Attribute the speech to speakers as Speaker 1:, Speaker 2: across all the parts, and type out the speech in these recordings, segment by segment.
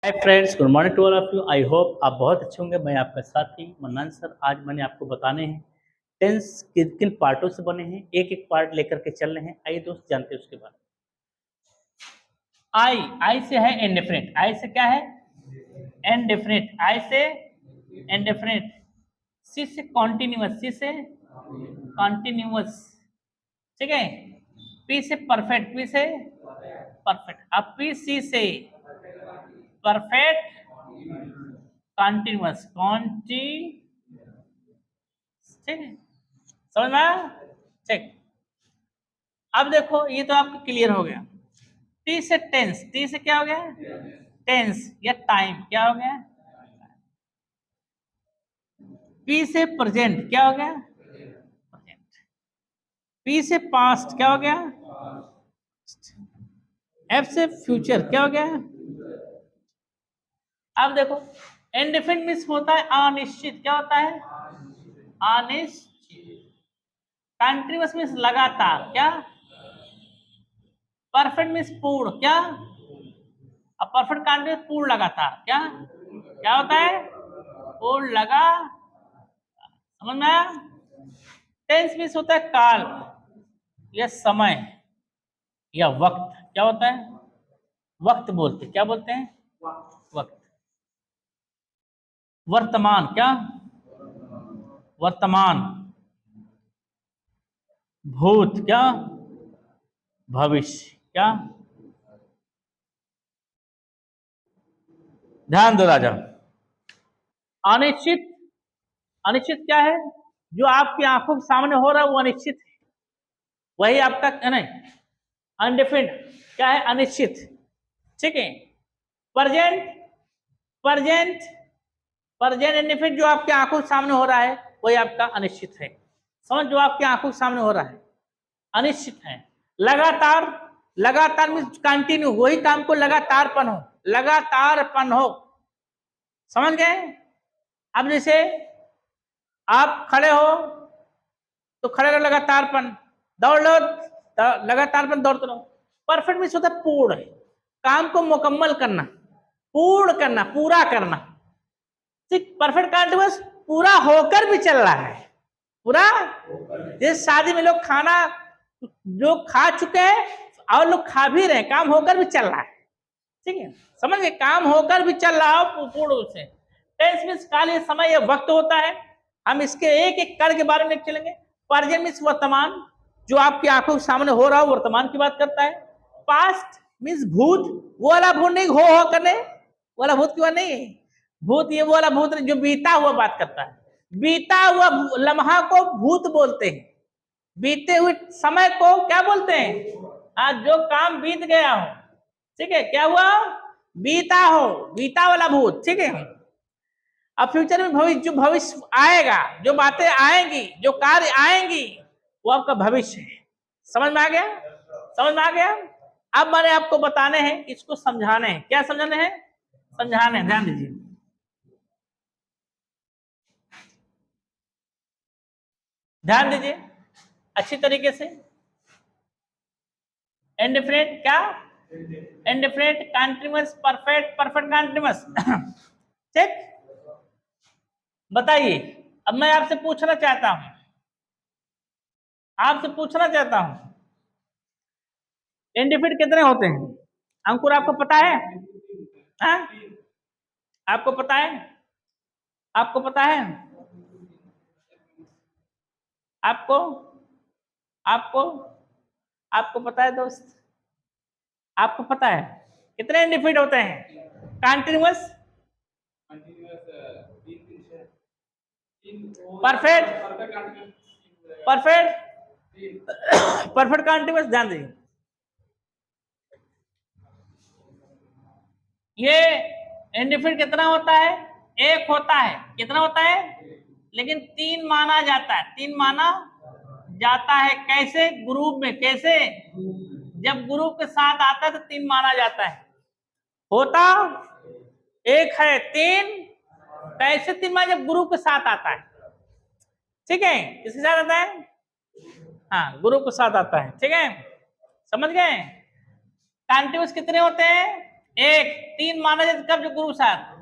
Speaker 1: Hi friends, good morning to all of you. I hope आप बहुत अच्छे होंगे। मैं आपका साथी मन्नान सर। आज मैंने आपको बताने हैं टेंस किन किन पार्टों से बने हैं। एक एक पार्ट लेकर के चल रहे हैं। आइए दोस्त जानते हैं उसके बारे में। आई आई से है इंडिफरेंट। आई से क्या है? इंडिफरेंट। आई से इंडिफरेंट। सी से कॉन्टिन्यूअस। सी से कॉन्टिन्यूअस। ठीक है। पी से परफेक्ट। पी से परफेक्ट। अब पी सी से परफेक्ट कॉन्टिन्यूअस। कॉन्टी ठीक है, समझ में आया? ठीक। अब देखो, ये तो आपका क्लियर हो गया। टी से टेंस। टी से क्या हो गया? टेंस या टाइम। क्या हो गया? पी से प्रेजेंट। क्या हो गया? प्रेजेंट। पी से पास्ट। क्या हो गया? एफ से फ्यूचर। क्या हो गया? अब देखो, इनडेफिनिट मींस होता है अनिश्चित। क्या होता है? अनिश्चित। कंटिन्यूअस मींस लगातार। क्या? परफेक्ट मींस पूर्ण। क्या? अब परफेक्ट कंटिन्यूअस पूर्ण लगातार। क्या क्या होता है? पूर्ण लगा। समझ में आया? टेंस मींस होता है काल या समय या वक्त। क्या होता है? वक्त बोलते। क्या बोलते हैं? वक्त। वर्तमान। क्या? वर्तमान। भूत। क्या? भविष्य। क्या? ध्यान दो राजा। अनिश्चित। अनिश्चित क्या है? जो आपकी आंखों के सामने हो रहा है वो अनिश्चित है। वही आपका नहीं, अनडिफिनिट क्या है? अनिश्चित। ठीक है। प्रेजेंट। प्रेजेंट। प्रेजेंट इंडिफिनिट जो आपकी आंखों के सामने हो रहा है वही आपका अनिश्चित है। समझ, जो आपकी आंखों के सामने हो रहा है अनिश्चित है। लगातार। लगातार मीन्स कंटिन्यू। वही काम को लगातारपन हो। लगातारपन हो। समझ गए? अब जैसे आप खड़े हो तो खड़े रहो, लगातारपन। दौड़ लो लगातारपन, दौड़ते रहो। परफेक्ट मीन्स होता है पूर्ण। काम को मुकम्मल करना, पूर्ण करना, पूरा करना। ठीक। परफेक्ट कंटिन्यूअस पूरा होकर भी चल रहा है। पूरा। जैसे शादी में लोग खाना जो खा चुके हैं और लोग खा भी रहे, काम होकर भी चल रहा है। ठीक है, समझ गए? काम होकर भी चल रहा हो पूर्ण रूप से। टेंस मींस काल, ये समय, ये वक्त होता है। हम इसके एक एक कर के बारे में चलेंगे। प्रेजेंट मींस वर्तमान, जो आपकी आंखों के सामने हो रहा हो, वर्तमान की बात करता है। पास्ट मींस भूत। वो वाला भूत नहीं, हो करने वाला भूत की बात नहीं है। भूत ये वो वाला भूत जो बीता हुआ बात करता है। बीता हुआ लम्हा को भूत बोलते हैं। बीते हुए समय को क्या बोलते हैं? आज जो काम बीत गया हो। ठीक है, क्या हुआ? बीता हो, बीता वाला भूत। ठीक है। अब फ्यूचर में भविष्य, जो भविष्य आएगा, जो बातें आएंगी, जो कार्य आएंगी, वो आपका भविष्य है। समझ में आ गया? समझ में आ गया? अब मैंने आपको बताने हैं, इसको समझाने हैं। क्या समझाने हैं? समझाने हैं। ध्यान दीजिए, ध्यान दीजिए अच्छी तरीके से। इंडिफरेंट क्या? Indifferent continuous perfect perfect continuous. ठीक। बताइए, अब मैं आपसे पूछना चाहता हूं, आपसे पूछना चाहता हूं, इंडिफिनिट कितने होते हैं? अंकुर आपको पता है? हाँ? आपको पता है? आपको पता है? आपको आपको आपको पता है दोस्त? आपको पता है कितने इंडिफिनिट होते हैं? Continuous, perfect, perfect, perfect continuous. ध्यान दीजिए, ये इंडिफिनिट कितना होता है? एक होता है। कितना होता है? लेकिन तीन माना जाता है। तीन माना जाता है। कैसे? ग्रुप में। कैसे? जब ग्रुप के साथ आता है तो तीन माना जाता है। होता एक है, तीन। कैसे तीन माना? जब ग्रुप के साथ आता है। ठीक है, किसके साथ आता है? हाँ, ग्रुप के साथ आता है। ठीक है, समझ गए? कंटिन्यूअस कितने होते हैं? एक। तीन माना जाता कब, जो ग्रुप साथ।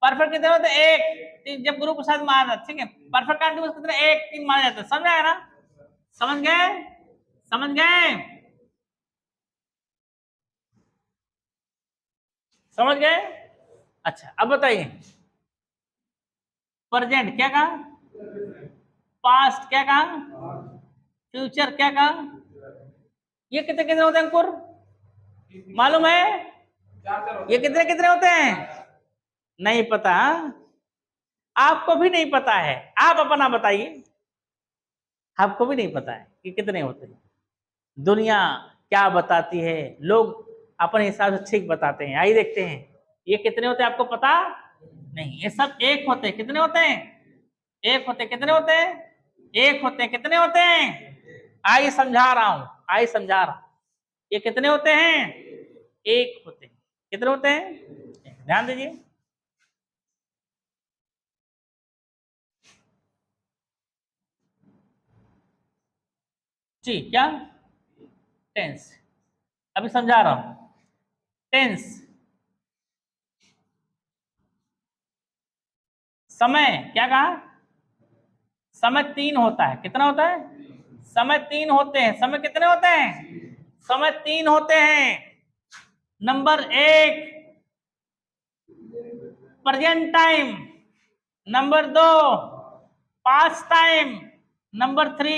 Speaker 1: परफेक्ट कितने होते हैं, एक। तीन जब ग्रुप साथ माना जाता, ठीक है। परफेक्ट कंटीन्यूअस कितने, एक तीन माना जाता है। समझ आया ना, समझ गए, समझ गए, समझ गए। अच्छा अब बताइए, प्रेजेंट क्या कहा, पास्ट क्या कहा, फ्यूचर क्या कहा। ये कितने कितने होते हैं अंकुर, मालूम है, ये कितने कितने होते हैं, नहीं पता। आपको भी नहीं पता है, आप अपना बताइए, आपको भी नहीं पता है कि कितने होते हैं। दुनिया क्या बताती है, लोग अपने हिसाब से ठीक बताते हैं। आइए देखते हैं ये कितने होते हैं, आपको पता नहीं। ये सब एक होते हैं, कितने होते हैं, एक होते हैं। कितने होते हैं, एक होते हैं। कितने होते हैं, आइए समझा रहा हूं, आइए समझा रहा हूं। ये कितने होते हैं, एक होते हैं। कितने होते हैं, ध्यान दीजिए। जी क्या, टेंस, अभी समझा रहा हूं। टेंस समय क्या कहा, समय तीन होता है। कितना होता है, समय तीन होते हैं। समय कितने होते हैं, समय तीन होते हैं। नंबर एक प्रेजेंट टाइम, नंबर दो past time, number three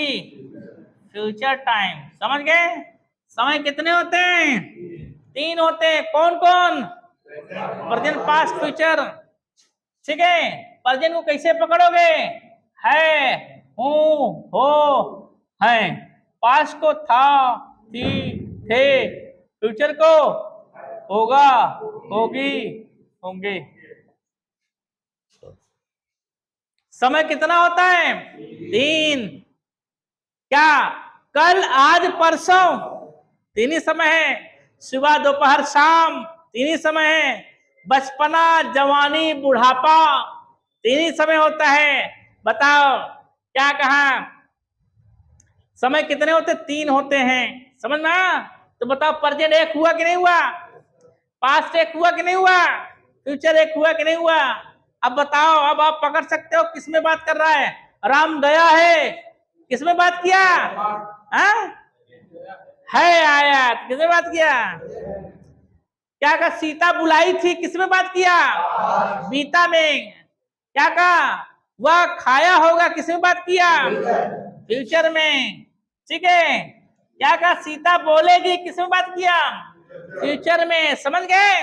Speaker 1: future time. समझ गए, समय कितने होते हैं, तीन होते हैं। कौन कौन, प्रेजेंट पास्ट फ्यूचर, ठीक है। प्रेजेंट को कैसे पकड़ोगे, है, हूं, हो, है। पास्ट को था, थी, थे। फ्यूचर को होगा, होगी, होंगे। समय कितना होता है, तीन। क्या, कल आज परसों तीन ही समय है। सुबह दोपहर शाम तीन ही समय है। बचपना जवानी बुढ़ापा तीन ही समय होता है। बताओ क्या कहा, समय कितने होते, तीन होते हैं। समझ में आया? तो बताओ प्रेजेंट एक हुआ कि नहीं हुआ, पास्ट एक हुआ कि नहीं हुआ, फ्यूचर एक हुआ कि नहीं हुआ। अब बताओ, अब आप पकड़ सकते हो किसमें बात कर रहा है। राम गया है, किसमें बात किया, है आया, किसमें बात किया। क्या कहा, सीता बुलाई थी, किसमें बात किया, बीता में। क्या कहा, वह खाया होगा, किसमें बात किया, फ्यूचर में, ठीक है। क्या कहा, सीता बोलेगी, किसमें बात किया, फ्यूचर में। समझ गए,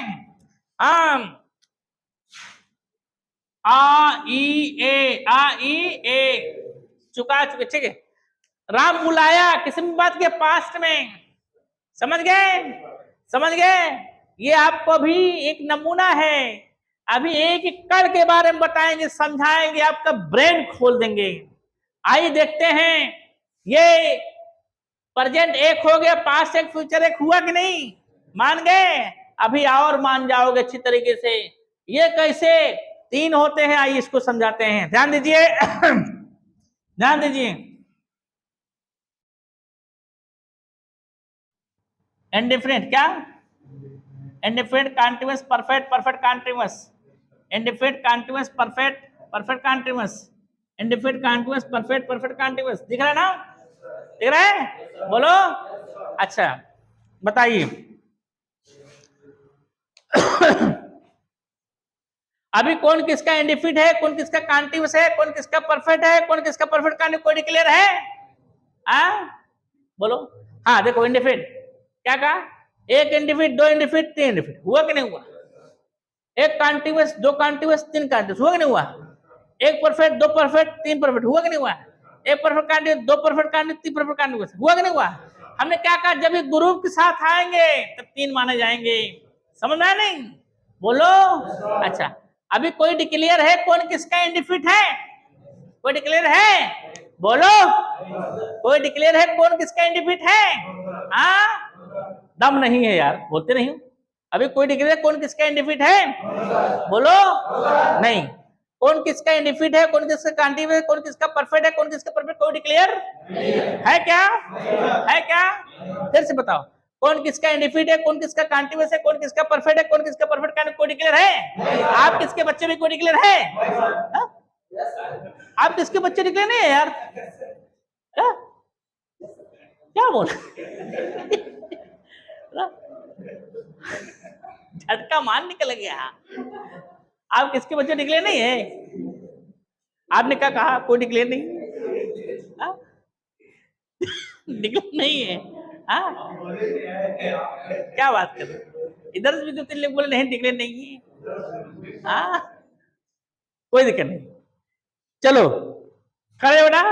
Speaker 1: आ ई ए, आ ई ए, चुका चुके, ठीक है। राम बुलाया, किसमें बात किया, पास्ट में। समझ गए, समझ गए। ये आपको भी एक नमूना है। अभी एक एक कर के बारे में बताएंगे, समझाएंगे, आपका ब्रेन खोल देंगे। आइए देखते हैं, ये प्रेजेंट एक हो गया, पास्ट एक, फ्यूचर एक हुआ कि नहीं, मान गए। अभी और मान जाओगे अच्छी तरीके से। ये कैसे तीन होते हैं, आइए इसको समझाते हैं, ध्यान दीजिए। ध्यान दीजिए। इंडिफरेंट क्या, indifferent continuous perfect, perfect continuous, indifferent continuous perfect, perfect continuous, indifferent continuous perfect, perfect continuous. दिख रहा है ना, दिख रहा है, बोलो। अच्छा बताइए। अभी कौन किसका इंडिफिट है, कौन किसका कॉन्टिन्यूअस है, कौन किसका परफेक्ट है, कौन किसका परफेक्ट कॉन्टिन्यूअस, कोई डिक्लेयर है, बोलो। हाँ देखो, इंडिफिट क्या कहा, एक इंडिफिट, दो इंडिफिट, तीन इंडिफिट, हुआ कि नहीं हुआ। एक कॉन्टिन्यूअस, दो कॉन्टिन्यूअस, तीन कॉन्टिन्यूअस, हुआ कि नहीं हुआ। एक परफेक्ट, दो परफेक्ट, तीन परफेक्ट, हुआ कि नहीं हुआ। एक परफेक्ट कॉन्टिन्यूअस, दो परफेक्ट कॉन्टिन्यूअस, तीन परफेक्ट कॉन्टिन्यूअस, हुआ कि नहीं हुआ। हमने क्या कहा, जब ये ग्रुप के साथ आएंगे तब तीन माने जाएंगे। समझ में आया नहीं, बोलो। अच्छा अभी कोई डिक्लेयर है कौन किसका इंडिफिट है, कोई डिक्लेयर है, बोलो। कोई डिक्लेयर है कौन किसका इंडिफिट है, दम नहीं है यार, बोलते नहीं हो। अभी कोई डिक्लेयर कौन किसका इंडिफिट है, बोलो। नहीं, कौन किसका इंडिफिट है, कौन किसका कॉन्टिन्यूअस है, कौन किसका परफेक्ट है, कौन किसका परफेक्ट, कोई डिक्लेयर है क्या, है क्या, फिर से बताओ। कौन किसका इंडिफिनिट है, कौन किसका कॉन्टिन्यूअस है, कौन किसका परफेक्ट है, कौन किसका परफेक्ट का कोई डिक्लेयर है? आप किसके बच्चे में कोई डिक्लेयर है? आप किसके बच्चे डिक्लेयर नहीं है यार? क्या बोल झटका मान निकल गया। आप किसके बच्चे डिक्लेयर नहीं है? आपने क्या कहा? कोई डिक्लेयर नहीं, डिक्लेयर नहीं है। क्या बात कर रहे? इधर भी 2-3 लोग बोले नहीं डिक्लेयर नहीं है। कोई दिक्कत नहीं, चलो खड़े बेटा।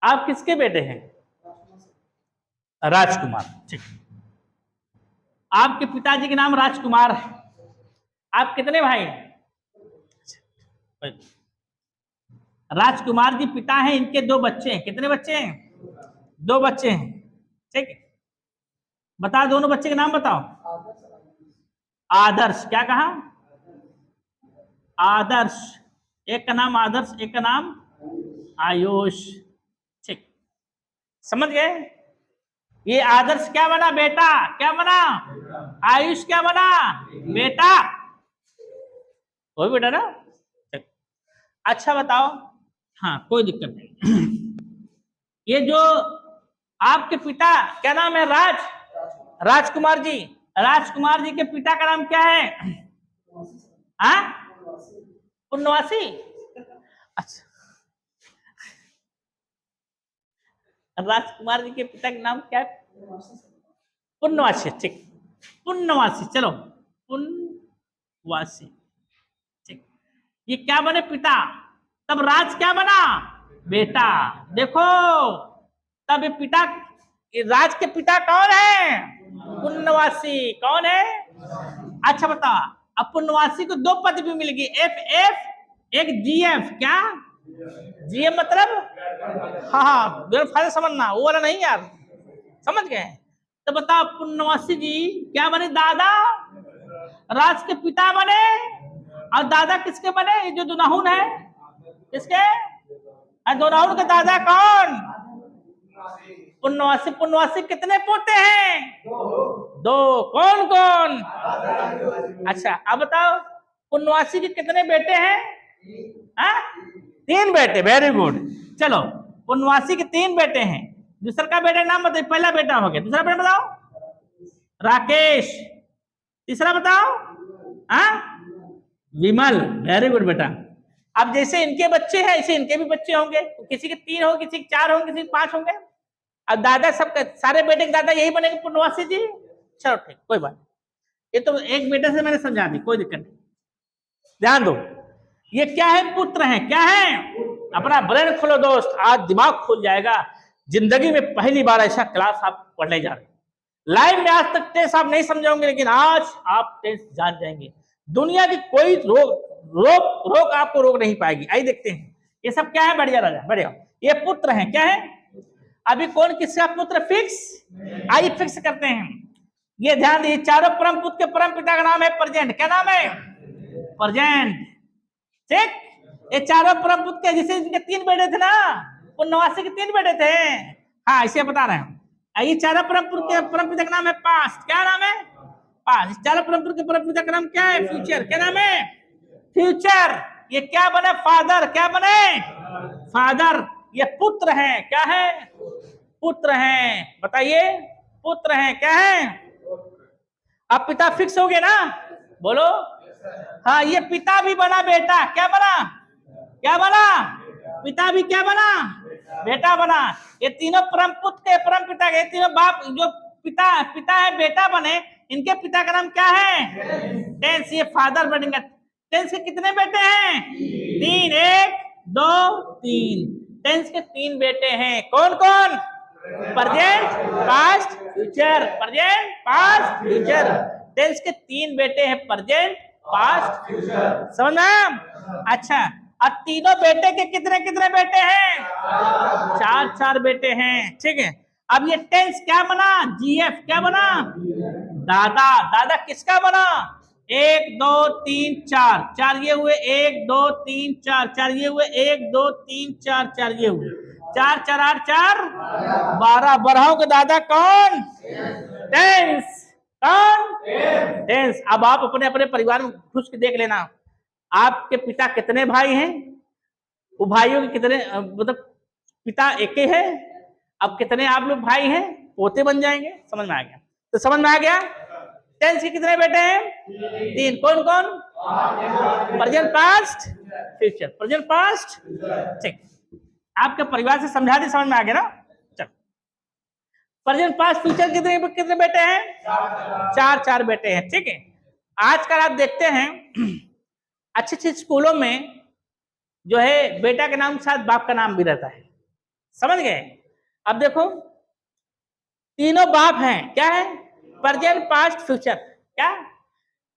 Speaker 1: आप किसके बेटे हैं? राजकुमार। ठीक, आपके पिताजी के नाम राजकुमार है। आप कितने भाई हैं? राजकुमार जी पिता हैं, इनके 2 बच्चे हैं। कितने बच्चे हैं? 2 बच्चे हैं। ठीक, बताओ दोनों बच्चे के नाम बताओ। आदर्श। क्या कहा? आदर्श। एक का नाम आदर्श, एक का नाम आयुष। ठीक, समझ गए? ये आदर्श क्या बना? बेटा। क्या बना? आयुष क्या बना? बेटा। वही बेटा ना। अच्छा बताओ। हाँ कोई दिक्कत नहीं। ये जो आपके पिता क्या नाम है? राजकुमार जी। राजकुमार जी के पिता का नाम क्या है? पुण्यवासी। अच्छा, राजकुमार जी के पिता का नाम क्या है? पुण्यवासी। ठीक, पुण्यवासी। चलो पुण्यवासी। ठीक, ये क्या बने? पिता। तब राज क्या बना? बेटा। देखो, तब ये पिता, ये राज के पिता कौन है? पुण्यवासी। कौन है? अच्छा बता, अब पुण्यवासी को 2 पद भी मिल गई, एफ, एक जीएफ। क्या? जीएफ मतलब हाँ फायदा समझना, वो वाला नहीं यार, समझ गए? तो बताओ पुण्यवासी जी क्या बने? दादा। राज के पिता बने, और दादा किसके बने? जो दुनाहुन है, किसके? दुनाहुन के दादा कौन? पुण्यवासी। पुण्यवासी कितने पोते हैं? 2। कौन कौन? अच्छा अब बताओ पुण्यवासी के कितने बेटे हैं? 3 बेटे। Very good. चलो पुण्यवासी के 3 बेटे हैं। दूसरा का बेटा नाम बताओ। पहला बेटा हो गया, दूसरा बेटा बताओ। राकेश। तीसरा बताओ। विमल। वेरी गुड बेटा। अब जैसे इनके बच्चे हैं ऐसे इनके भी बच्चे होंगे, किसी के 3 होंगे, किसी के 4 होंगे, किसी के 5 होंगे। अब दादा सब सारे बेटे के दादा यही बनेंगे पुण्यवासी जी। चलो ठीक, कोई बात। ये तो एक बेटे से मैंने समझा दी, कोई दिक्कत नहीं। ध्यान दो, ये क्या है? पुत्र है। क्या है? अपना ब्रेन खोलो दोस्त, आज दिमाग खुल जाएगा। जिंदगी में पहली बार ऐसा क्लास आप पढ़ने जा रहे हैं लाइव में। आज तक टेंस आप नहीं समझाओगे, लेकिन आज आप टेंस जान जाएंगे। दुनिया की कोई रोक आपको रोक नहीं पाएगी। आइए देखते हैं ये सब क्या है। बढ़िया राजा, बढ़िया। ये पुत्र है। क्या है? अभी कौन किसका पुत्र? फिक्स। आइए फिक्स करते हैं। ये ध्यान दीजिए, चारों परम पुत्र के परम पिता का नाम है प्रजेंट। क्या नाम है? प्रजेंट। ठीक, ये चारों परम पुत्र के, जिसे इनके 3 बेटे थे ना, पुण्यवासी के 3 बेटे थे। हाँ इसे बता रहे हैं। ये चारों परम पुत्र के परम पिता का नाम है पास्ट। क्या नाम है? पास्ट। चारों परम पुत्र के परम पिता का नाम क्या है? फ्यूचर। क्या नाम है? फ्यूचर। ये क्या बने? फादर। क्या बने? फादर। ये पुत्र है। क्या है? पुत्र है। बताइए, पुत्र है। क्या है? अब पिता फिक्स हो गए ना? बोलो। हाँ, ये पिता भी बना बेटा। क्या बना? क्या बना? पिता भी क्या बना? बेटा बना। ये तीनों परम पुत्र के परम पिता के, तीनों बाप जो पिता है बेटा बने, इनके पिता का नाम क्या है? टेंस। ये फादर बनेगा। टेंस के कितने बेटे हैं? 3। 1 2 3। टेंस के 3 बेटे हैं। कौन कौन? Present, past, future. Present, past, future. Tense के 3 बेटे हैं, प्रेजेंट, पास्ट, फ्यूचर। समझना? अच्छा, अब तीनों बेटे के कितने कितने बेटे हैं? 4 बेटे हैं। ठीक है, अब ये टेंस क्या बना? जीएफ। क्या बना? दादा। दादा किसका बना? 1 2 3 4। 4 ये हुए, 1 2 3 4। 4 ये हुए, 1 2 3 4। 4 ये हुए। 4 4 8 4 12। बरहों के दादा कौन? टेंस। कौन? टेंस। अब आप अपने अपने परिवार में घुस के देख लेना, आपके पिता कितने भाई हैं, वो भाइयों के कितने, मतलब पिता एक ही है, अब कितने आप लोग भाई हैं, पोते बन जाएंगे। समझ में आ गया? तो समझ में आ गया। टेंस के कितने बेटे हैं? 3। कौन कौन? Present past future. Present past, ठीक। आपके परिवार से समझा दी, समझ में आ गया ना? चलो, प्रेजेंट पास्ट फ्यूचर कितने कितने बेटे हैं? 4 4 बेटे हैं, ठीक है। आजकल आप देखते हैं अच्छे अच्छे स्कूलों में जो है बेटा के नाम के साथ बाप का नाम भी रहता है। समझ गए? अब देखो, तीनों बाप हैं, क्या है? Present past future. क्या?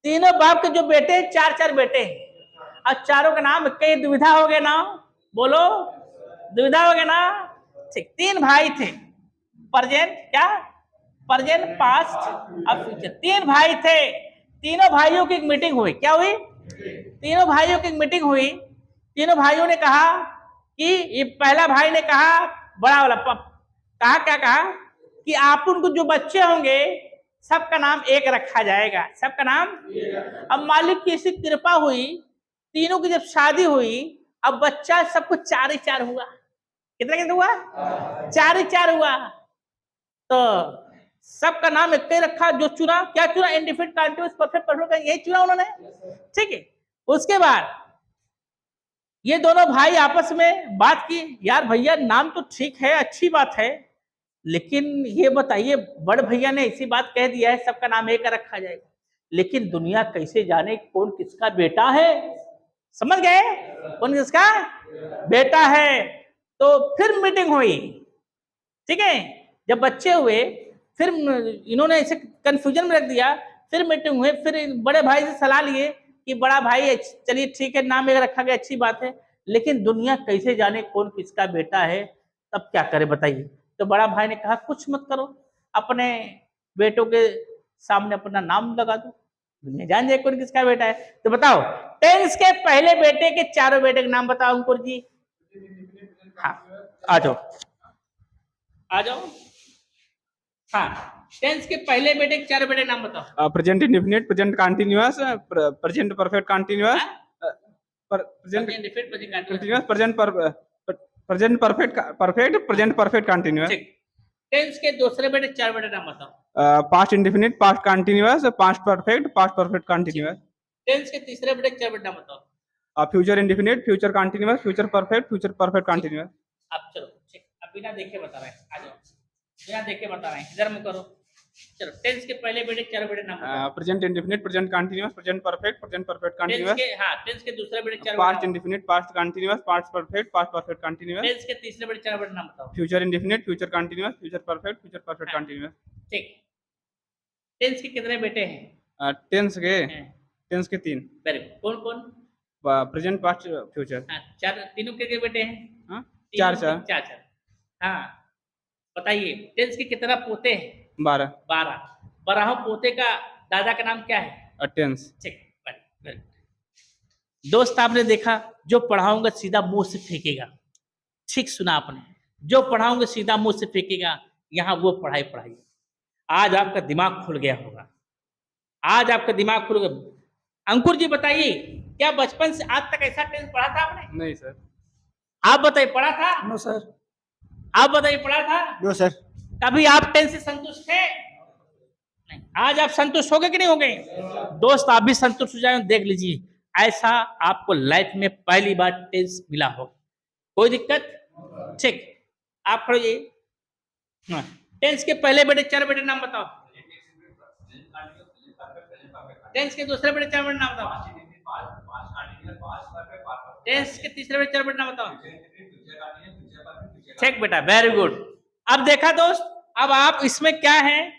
Speaker 1: तीनों बाप के जो बेटे हैं, 4 4 बेटे हैं, और चारों का नाम कई दुविधा हो गए ना? बोलो, दुविधा हो गया ना? ठीक। 3 भाई थे, प्रेजेंट क्या? प्रेजेंट पास्ट और फ्यूचर। 3 भाई थे, तीनों भाइयों की एक मीटिंग हुई। क्या हुई? तीनों भाइयों की एक मीटिंग हुई। तीनों भाइयों ने कहा कि ये पहला भाई ने कहा, बड़ा वाला कहा, क्या कहा कि आप उनको जो बच्चे होंगे सबका नाम एक रखा जाएगा, सबका नाम। अब मालिक की ऐसी कृपा हुई, तीनों की जब शादी हुई, अब बच्चा सबको 4 ही 4 हुआ। कितना कितना हुआ? 4 ही 4 हुआ। तो सबका नाम एक ही रखा। जो चुना, क्या चुना? इंडिफिनिट, कंटीन्यूअस, परफेक्ट, परफेक्ट, यही चुना उन्होंने, ठीक है। उसके बाद ये दोनों भाई आपस में बात की, यार भैया नाम तो ठीक है, अच्छी बात है, लेकिन ये बताइए, बड़ भैया ने ऐसी बात कह दिया है सबका नाम एक रखा जाएगा, लेकिन दुनिया कैसे जाने कौन किसका बेटा है? समझ गए? कौन किसका बेटा है? तो फिर मीटिंग हुई, ठीक है। जब बच्चे हुए, फिर इन्होंने ऐसे कंफ्यूजन में रख दिया। फिर मीटिंग हुई, फिर बड़े भाई से सलाह लिए कि बड़ा भाई चलिए ठीक है, नाम एक रखा गया, अच्छी बात है, लेकिन दुनिया कैसे जाने कौन किसका बेटा है, तब क्या करे बताइए? तो बड़ा भाई ने कहा कुछ मत करो, अपने बेटों के सामने अपना नाम लगा दो, दुनिया जान जाए कौन किसका बेटा है। तो बताओ, टेंस के पहले बेटे के चारों बेटे के नाम बताओ अंकुर जी। हाँ, आ जाओ आ जाओ। हाँ, टेंस के पहले बेटे के चारों बेटे नाम बताओ।
Speaker 2: Present indefinite, present continuous, present perfect continuous, present
Speaker 1: indefinite, present
Speaker 2: continuous, present perfect perfect, present perfect continuous.
Speaker 1: Tense के दूसरे बेटे 4 बेटे नाम बताओ।
Speaker 2: Past indefinite, past continuous, past perfect continuous.
Speaker 1: Tense के तीसरे बेटे 4 बेटे नाम बताओ।
Speaker 2: Future indefinite, future continuous, future perfect continuous.
Speaker 1: अब चलो, ठीक, अब बिना देखे बता रहे हैं, आ जाओ, बिना देखे बता रहे हैं, इधर में करो। चलो, टेंस के पहले बेटे 4 बेटे नाम बताओ।
Speaker 2: Present indefinite, present continuous, present perfect continuous.
Speaker 1: Tense के दूसरे बेटे 4
Speaker 2: past indefinite, past continuous, past perfect continuous.
Speaker 1: Tense के तीसरे बेटे 4 बेटे नाम बताओ।
Speaker 2: Future indefinite, future continuous, future perfect continuous.
Speaker 1: ठीक। टेंस के कितने बेटे हैं?
Speaker 2: टेंस के 3।
Speaker 1: Very good. कौन कौन?
Speaker 2: Present, past, future.
Speaker 1: चार, तीनों के बेटे हैं?
Speaker 2: हाँ, 4
Speaker 1: 4। हाँ, बताइए, टेंस के कितना पोते हैं?
Speaker 2: 12।
Speaker 1: 12। 12 पोते का दादा का नाम क्या है?
Speaker 2: टेंस।
Speaker 1: ठीक। दोस्त, आपने देखा, जो पढ़ाऊंगा सीधा मुंह से फेंकेगा। ठीक सुना आपने, जो पढ़ाऊंगा सीधा मुंह से फेंकेगा, यहाँ वो पढ़ाई। आज आपका दिमाग खुल गया होगा, आज आपका दिमाग खुल गया। अंकुर जी बताइए, क्या बचपन से आज तक ऐसा टेंस पढ़ा था आपने?
Speaker 2: नहीं सर।
Speaker 1: आप बताइए, पढ़ा था?
Speaker 3: No sir.
Speaker 1: आप बताइए, पढ़ा था?
Speaker 3: No sir.
Speaker 1: कभी आप टेंस से संतुष्ट थे? नहीं। आज आप संतुष्ट हो गए कि नहीं हो गए? दोस्त, आप भी संतुष्ट हो जाए, देख लीजिए, ऐसा आपको लाइफ में पहली बार टेंस मिला हो। कोई दिक्कत? ठीक, आप खड़े जाइए। टेंस के पहले बेटे 4 बेटे नाम बताओ। टेंस के दूसरे बेटे 4 बेटे नाम बताओ। टेंस के तीसरे बेटे 4 बेटे नाम बताओ। ठीक बेटा, वेरी गुड। अब देखा दोस्त, अब आप इसमें क्या है,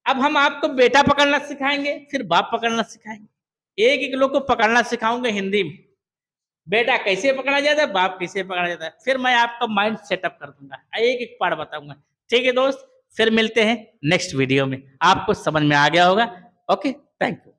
Speaker 1: अब हम आपको बेटा पकड़ना सिखाएंगे, फिर बाप पकड़ना सिखाएंगे। एक एक लोग को पकड़ना सिखाऊंगा हिंदी में, बेटा कैसे पकड़ा जाता है, बाप कैसे पकड़ा जाता है, फिर मैं आपका माइंड सेटअप कर दूंगा, एक एक पार्ट बताऊंगा। ठीक है दोस्त, फिर मिलते हैं नेक्स्ट वीडियो में। आपको समझ में आ गया होगा। Okay, thank you.